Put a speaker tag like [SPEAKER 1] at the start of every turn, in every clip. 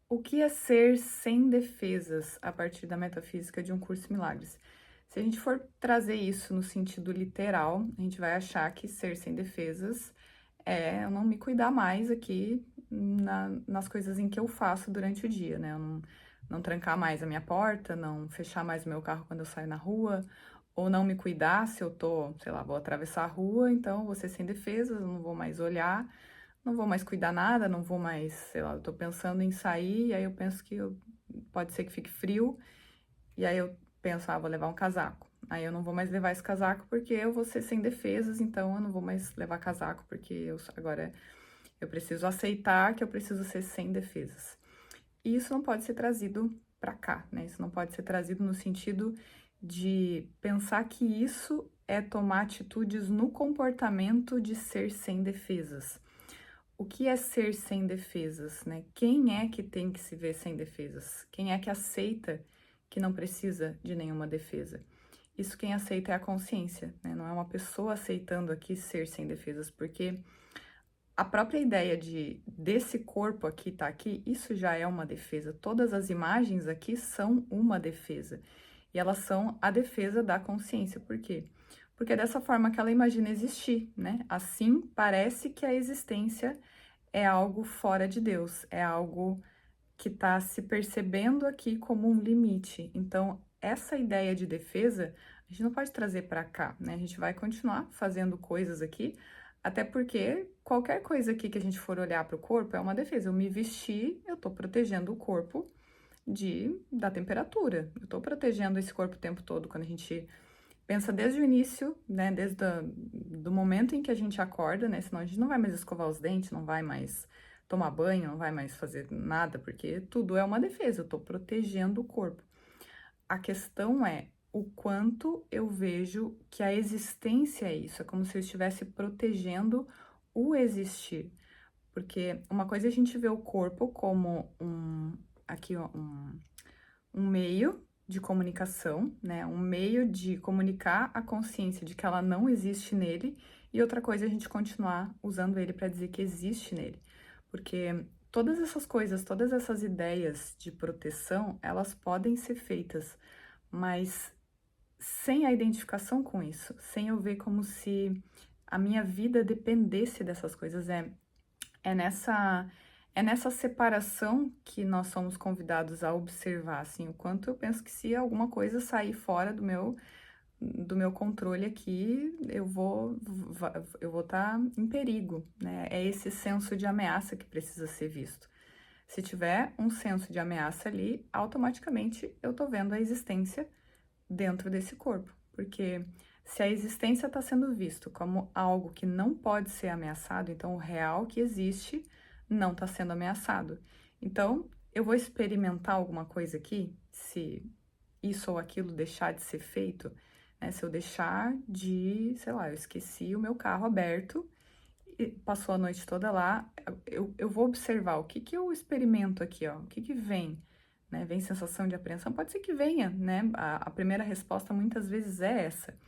[SPEAKER 1] O que é ser sem defesas a partir da metafísica de Um Curso em Milagres? Se a gente for trazer isso no sentido literal, a gente vai achar que ser sem defesas é eu não me cuidar mais aqui nas coisas em que eu faço durante o dia, né? Eu não trancar mais a minha porta, não fechar mais o meu carro quando eu saio na rua, ou não me cuidar se eu tô, sei lá, vou atravessar a rua, então eu vou ser sem defesas, eu não vou mais olhar, não vou mais cuidar nada, não vou mais, sei lá, eu tô pensando em sair, e aí eu penso que pode ser que fique frio, e aí eu penso, vou levar um casaco. Aí eu não vou mais levar esse casaco porque eu vou ser sem defesas, então eu não vou mais levar casaco porque agora eu preciso aceitar que eu preciso ser sem defesas. E isso não pode ser trazido para cá, né? Isso não pode ser trazido no sentido de pensar que isso é tomar atitudes no comportamento de ser sem defesas. O que é ser sem defesas, né? Quem é que tem que se ver sem defesas? Quem é que aceita que não precisa de nenhuma defesa? Isso quem aceita é a consciência, né? Não é uma pessoa aceitando aqui ser sem defesas, porque a própria ideia desse corpo aqui tá aqui, isso já é uma defesa. Todas as imagens aqui são uma defesa. E elas são a defesa da consciência. Por quê? Porque é dessa forma que ela imagina existir, né? Assim, parece que a existência é algo fora de Deus, é algo que está se percebendo aqui como um limite. Então, essa ideia de defesa, a gente não pode trazer para cá, né? A gente vai continuar fazendo coisas aqui, até porque qualquer coisa aqui que a gente for olhar para o corpo é uma defesa. Eu me vestir, eu estou protegendo o corpo da temperatura. Eu estou protegendo esse corpo o tempo todo. Quando a gente pensa desde o início, né? Do momento em que a gente acorda, né? Senão a gente não vai mais escovar os dentes, não vai mais tomar banho, não vai mais fazer nada, porque tudo é uma defesa, eu estou protegendo o corpo. A questão é o quanto eu vejo que a existência é isso, é como se eu estivesse protegendo o existir. Porque uma coisa é a gente vê o corpo como aqui, ó, um meio de comunicação, né? Um meio de comunicar a consciência de que ela não existe nele, e outra coisa é a gente continuar usando ele para dizer que existe nele. Porque todas essas coisas, todas essas ideias de proteção, elas podem ser feitas, mas sem a identificação com isso, sem eu ver como se a minha vida dependesse dessas coisas. É nessa é nessa separação que nós somos convidados a observar, assim, o quanto eu penso que se alguma coisa sair fora do meu controle aqui, eu vou estar em perigo, né? É esse senso de ameaça que precisa ser visto. Se tiver um senso de ameaça ali, automaticamente eu tô vendo a existência dentro desse corpo, porque se a existência está sendo visto como algo que não pode ser ameaçado, então o real que existe não está sendo ameaçado. Então, eu vou experimentar alguma coisa aqui, se isso ou aquilo deixar de ser feito, né? Se eu deixar de, sei lá, eu esqueci o meu carro aberto e passou a noite toda lá, eu vou observar o que que eu experimento aqui, ó, o que que vem, né? Vem sensação de apreensão? Pode ser que venha, né? A primeira resposta muitas vezes é essa,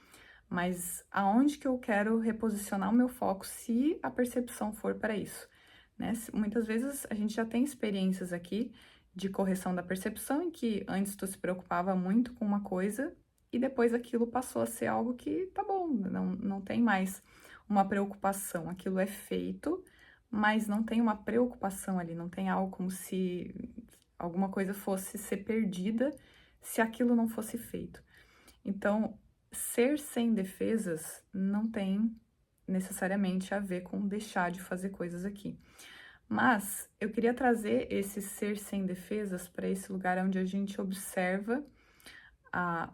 [SPEAKER 1] mas aonde que eu quero reposicionar o meu foco se a percepção for para isso, né? Muitas vezes a gente já tem experiências aqui de correção da percepção em que antes tu se preocupava muito com uma coisa e depois aquilo passou a ser algo que tá bom, não tem mais uma preocupação, aquilo é feito, mas não tem uma preocupação ali, não tem algo como se alguma coisa fosse ser perdida se aquilo não fosse feito. Então, ser sem defesas não tem necessariamente a ver com deixar de fazer coisas aqui. Mas eu queria trazer esse ser sem defesas para esse lugar onde a gente observa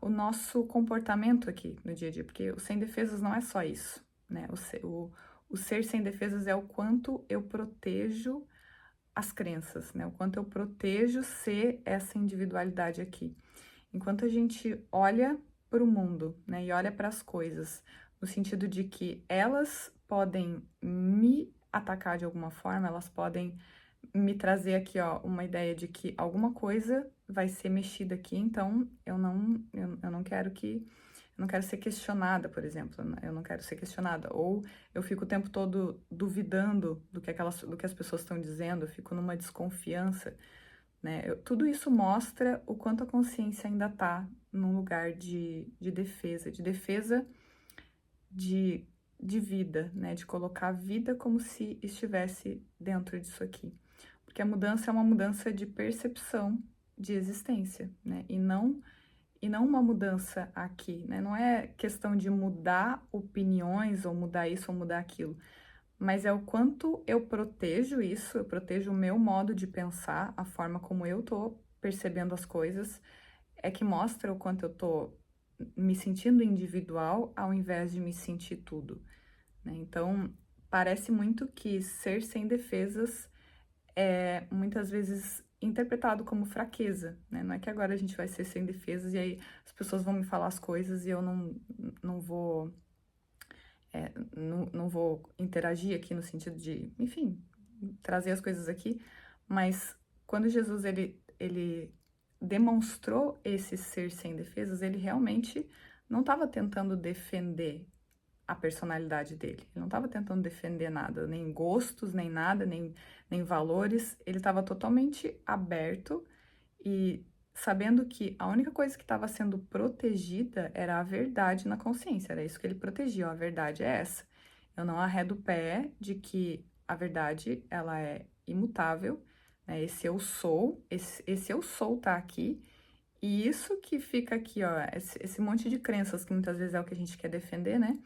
[SPEAKER 1] o nosso comportamento aqui no dia a dia, porque o sem defesas não é só isso, né? O ser sem defesas é o quanto eu protejo as crenças, né? O quanto eu protejo ser essa individualidade aqui. Enquanto a gente olha para o mundo, né, e olha para as coisas, no sentido de que elas podem me atacar de alguma forma, elas podem me trazer aqui, ó, uma ideia de que alguma coisa vai ser mexida aqui, então eu não quero eu não quero ser questionada, por exemplo, né? Eu não quero ser questionada, ou eu fico o tempo todo duvidando do que as pessoas estão dizendo, eu fico numa desconfiança, né? Tudo isso mostra o quanto a consciência ainda está num lugar de defesa de, de vida, né? De colocar a vida como se estivesse dentro disso aqui. Porque a mudança é uma mudança de percepção de existência, né? E não uma mudança aqui, né? Não é questão de mudar opiniões, ou mudar isso, ou mudar aquilo, mas é o quanto eu protejo isso, eu protejo o meu modo de pensar, a forma como eu tô percebendo as coisas, é que mostra o quanto eu tô me sentindo individual ao invés de me sentir tudo, né? Então, parece muito que ser sem defesas é muitas vezes interpretado como fraqueza, né? Não é que agora a gente vai ser sem defesas e aí as pessoas vão me falar as coisas e eu não vou, não vou interagir aqui no sentido de, enfim, trazer as coisas aqui, mas quando Jesus ele demonstrou esse ser sem defesas, ele realmente não estava tentando defender a personalidade dele. Ele não estava tentando defender nada, nem gostos, nem nada, nem valores. Ele estava totalmente aberto e sabendo que a única coisa que estava sendo protegida era a verdade na consciência. Era isso que ele protegia. Ó, a verdade é essa. Eu não arredo o pé de que a verdade ela é imutável, né? Esse eu sou, esse eu sou tá aqui. E isso que fica aqui, ó, esse monte de crenças que muitas vezes é o que a gente quer defender, né?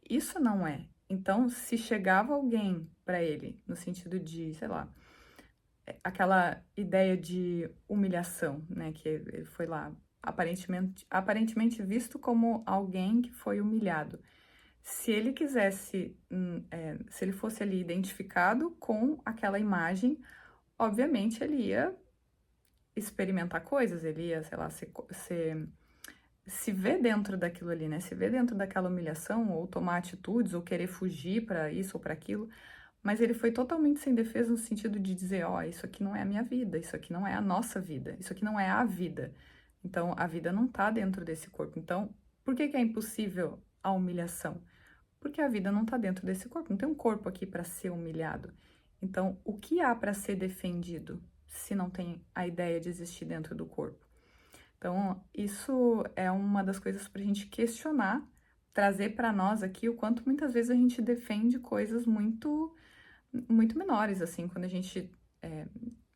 [SPEAKER 1] Isso não é. Então, se chegava alguém para ele, no sentido de, sei lá, aquela ideia de humilhação, né, que ele foi lá aparentemente visto como alguém que foi humilhado. Se ele quisesse, se ele fosse ali identificado com aquela imagem, obviamente ele ia experimentar coisas, ele ia, sei lá, se ver dentro daquilo ali, né? Se ver dentro daquela humilhação, ou tomar atitudes, ou querer fugir para isso ou para aquilo, mas ele foi totalmente sem defesa no sentido de dizer, ó, isso aqui não é a minha vida, isso aqui não é a nossa vida, isso aqui não é a vida. Então, a vida não tá dentro desse corpo. Então, por que que é impossível a humilhação? Porque a vida não tá dentro desse corpo, não tem um corpo aqui para ser humilhado. Então, o que há para ser defendido se não tem a ideia de existir dentro do corpo? Então, isso é uma das coisas para a gente questionar, trazer para nós aqui o quanto muitas vezes a gente defende coisas muito menores, assim, quando a gente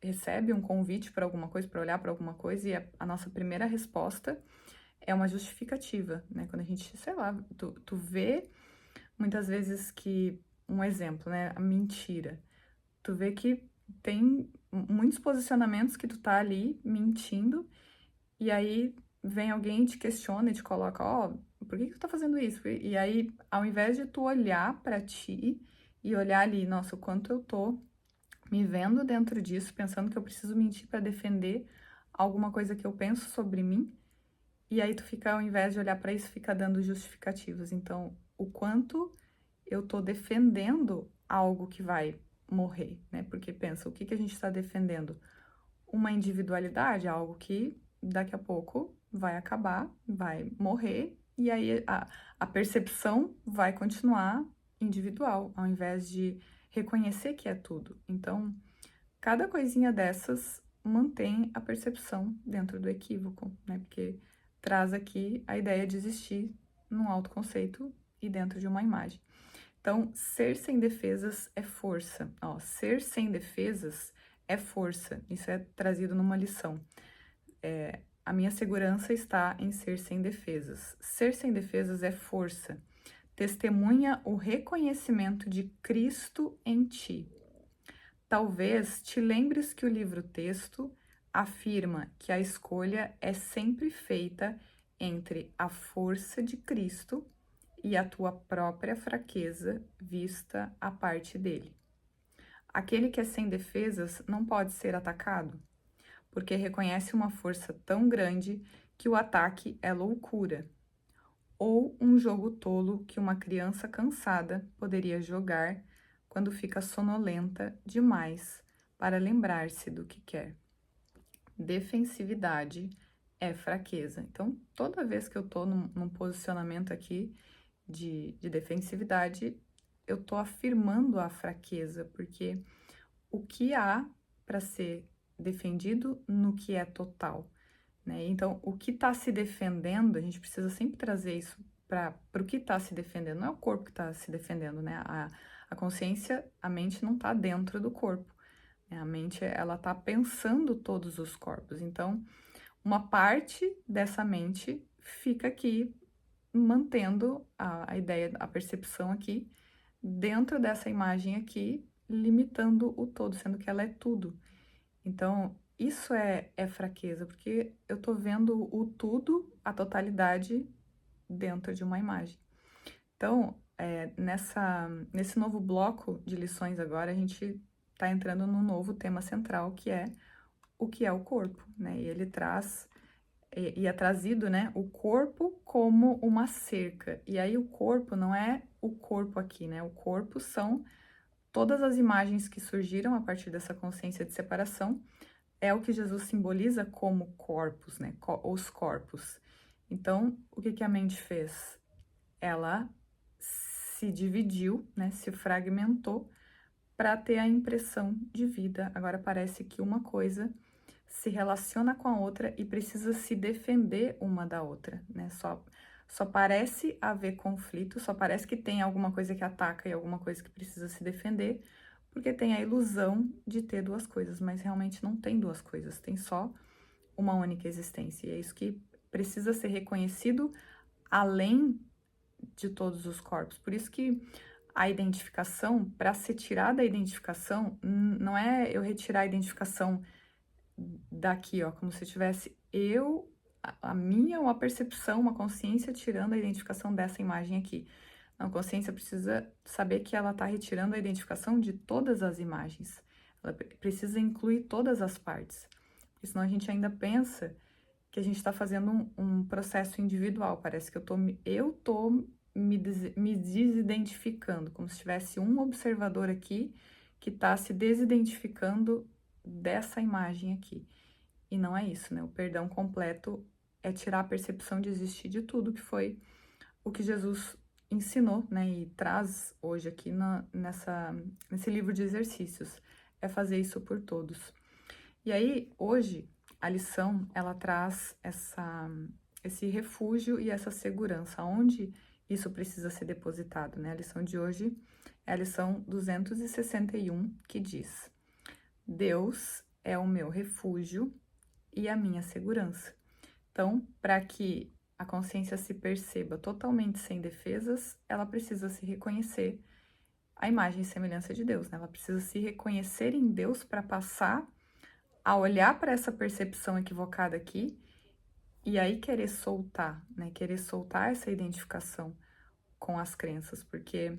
[SPEAKER 1] recebe um convite para alguma coisa, para olhar para alguma coisa, e a nossa primeira resposta é uma justificativa, né? Quando a gente, sei lá, tu vê muitas vezes que, um exemplo, né? A mentira. Tu vê que tem muitos posicionamentos que tu tá ali mentindo, e aí vem alguém e te questiona e te coloca, ó, por que que tu tá fazendo isso? E aí, ao invés de tu olhar pra ti e olhar ali, nossa, o quanto eu tô me vendo dentro disso, pensando que eu preciso mentir pra defender alguma coisa que eu penso sobre mim, e aí tu fica, ao invés de olhar pra isso, fica dando justificativas. Então, o quanto eu tô defendendo algo que vai morrer, né? Porque pensa, o que que a gente tá defendendo? Uma individualidade, algo que daqui a pouco vai acabar, vai morrer, e aí a percepção vai continuar individual, ao invés de reconhecer que é tudo. Então, cada coisinha dessas mantém a percepção dentro do equívoco, né? Porque traz aqui a ideia de existir num autoconceito e dentro de uma imagem. Então, ser sem defesas é força. Ó, ser sem defesas é força. Isso é trazido numa lição. A minha segurança está em ser sem defesas. Ser sem defesas é força. Testemunha o reconhecimento de Cristo em ti. Talvez te lembres que o livro-texto afirma que a escolha é sempre feita entre a força de Cristo e a tua própria fraqueza vista a parte dele. Aquele que é sem defesas não pode ser atacado, porque reconhece uma força tão grande que o ataque é loucura, ou um jogo tolo que uma criança cansada poderia jogar quando fica sonolenta demais para lembrar-se do que quer. Defensividade é fraqueza. Então, toda vez que eu tô num posicionamento aqui de defensividade, eu tô afirmando a fraqueza, porque o que há para ser defendido no que é total, né? Então, o que está se defendendo, a gente precisa sempre trazer isso para o que está se defendendo, não é o corpo que está se defendendo, né? A consciência, a mente não está dentro do corpo, né? A mente, ela está pensando todos os corpos. Então, uma parte dessa mente fica aqui mantendo a ideia, a percepção aqui, dentro dessa imagem aqui, limitando o todo, sendo que ela é tudo. Então, isso é fraqueza, porque eu tô vendo o tudo, a totalidade, dentro de uma imagem. Então, nesse novo bloco de lições agora, a gente tá entrando num novo tema central, que é o corpo, né? E ele traz e é trazido, né, o corpo como uma cerca. E aí o corpo não é o corpo aqui, né? O corpo são todas as imagens que surgiram a partir dessa consciência de separação. É o que Jesus simboliza como corpos, né? Os corpos. Então, o que a mente fez? Ela se dividiu, né? Se fragmentou para ter a impressão de vida. Agora parece que uma coisa se relaciona com a outra e precisa se defender uma da outra, né? Só parece haver conflito, só parece que tem alguma coisa que ataca e alguma coisa que precisa se defender, porque tem a ilusão de ter duas coisas, mas realmente não tem duas coisas, tem só uma única existência. E é isso que precisa ser reconhecido além de todos os corpos. Por isso que a identificação, para se tirar da identificação, não é eu retirar a identificação daqui, ó, como se tivesse eu, a minha, uma percepção, uma consciência tirando a identificação dessa imagem aqui. Não, a consciência precisa saber que ela está retirando a identificação de todas as imagens. Ela precisa incluir todas as partes. Porque senão a gente ainda pensa que a gente está fazendo um processo individual. Parece que eu tô me desidentificando, como se tivesse um observador aqui que está se desidentificando dessa imagem aqui. E não é isso, né? O perdão completo é tirar a percepção de existir de tudo, que foi o que Jesus ensinou, né? E traz hoje aqui nesse livro de exercícios. É fazer isso por todos. E aí, hoje, a lição, ela traz esse refúgio e essa segurança, onde isso precisa ser depositado, né? A lição de hoje é a lição 261, que diz: Deus é o meu refúgio e a minha segurança. Então, para que a consciência se perceba totalmente sem defesas, ela precisa se reconhecer a imagem e semelhança de Deus, né? Ela precisa se reconhecer em Deus para passar a olhar para essa percepção equivocada aqui e aí querer soltar, né? Querer soltar essa identificação com as crenças, porque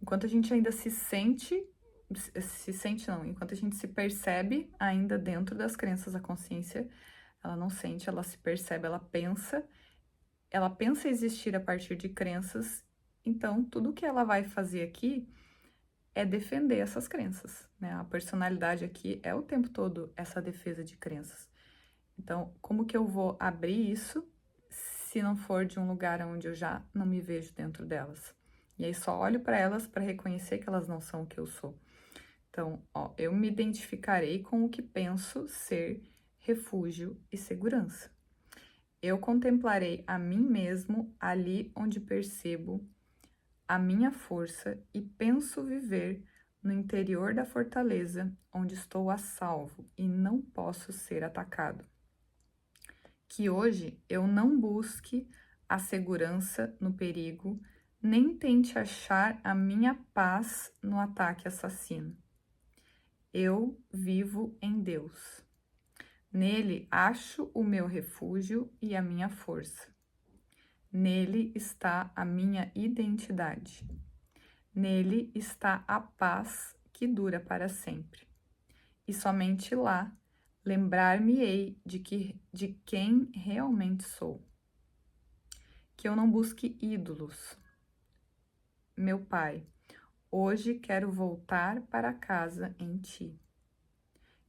[SPEAKER 1] enquanto a gente ainda se sente não, enquanto a gente se percebe ainda dentro das crenças, a consciência, ela não sente, ela se percebe, ela pensa existir a partir de crenças, então tudo que ela vai fazer aqui é defender essas crenças, né? A personalidade aqui é o tempo todo essa defesa de crenças. Então, como que eu vou abrir isso se não for de um lugar onde eu já não me vejo dentro delas? E aí só olho para elas para reconhecer que elas não são o que eu sou. Então, ó, eu me identificarei com o que penso ser refúgio e segurança. Eu contemplarei a mim mesmo ali onde percebo a minha força e penso viver no interior da fortaleza, onde estou a salvo e não posso ser atacado. Que hoje eu não busque a segurança no perigo, nem tente achar a minha paz no ataque assassino. Eu vivo em Deus. Nele acho o meu refúgio e a minha força. Nele está a minha identidade. Nele está a paz que dura para sempre. E somente lá lembrar-me-ei de quem realmente sou. Que eu não busque ídolos. Meu Pai, hoje quero voltar para casa em Ti.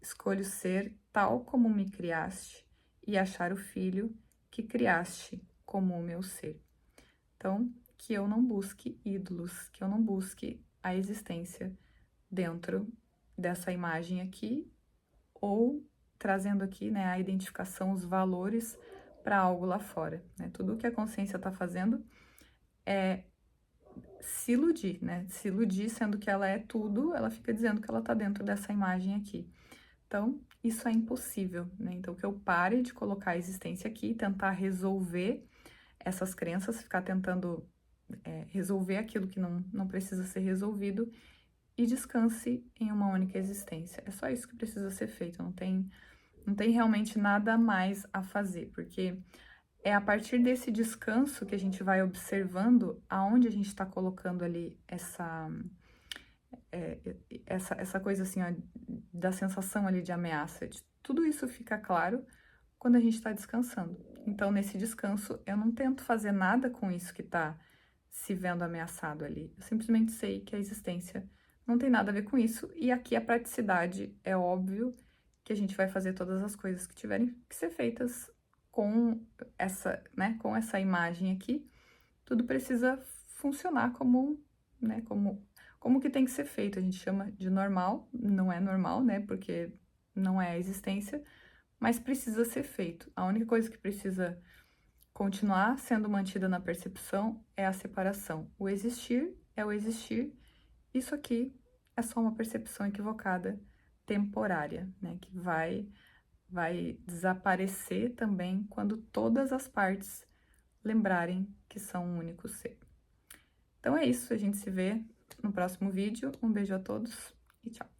[SPEAKER 1] Escolho ser tal como me criaste e achar o filho que criaste como o meu ser. Então, que eu não busque ídolos, que eu não busque a existência dentro dessa imagem aqui ou trazendo aqui, né, a identificação, os valores para algo lá fora, né? Tudo que a consciência está fazendo é se iludir, né? Se iludir, sendo que ela é tudo, ela fica dizendo que ela está dentro dessa imagem aqui. Então, isso é impossível, né? Então, que eu pare de colocar a existência aqui, tentar resolver essas crenças, ficar tentando resolver aquilo que não precisa ser resolvido e descanse em uma única existência. É só isso que precisa ser feito, não tem realmente nada mais a fazer, porque é a partir desse descanso que a gente vai observando aonde a gente está colocando ali essa coisa assim, ó, da sensação ali de ameaça. Tudo isso fica claro quando a gente está descansando. Então, nesse descanso, eu não tento fazer nada com isso que está se vendo ameaçado ali. Eu simplesmente sei que a existência não tem nada a ver com isso. E aqui a praticidade é óbvio que a gente vai fazer todas as coisas que tiverem que ser feitas com essa, né, com essa imagem aqui. Tudo precisa funcionar como, né, como que tem que ser feito. A gente chama de normal, não é normal, né, porque não é a existência, mas precisa ser feito. A única coisa que precisa continuar sendo mantida na percepção é a separação. O existir é o existir. Isso aqui é só uma percepção equivocada, temporária, né? Que vai desaparecer também quando todas as partes lembrarem que são um único ser. Então é isso, a gente se vê no próximo vídeo. Um beijo a todos e tchau!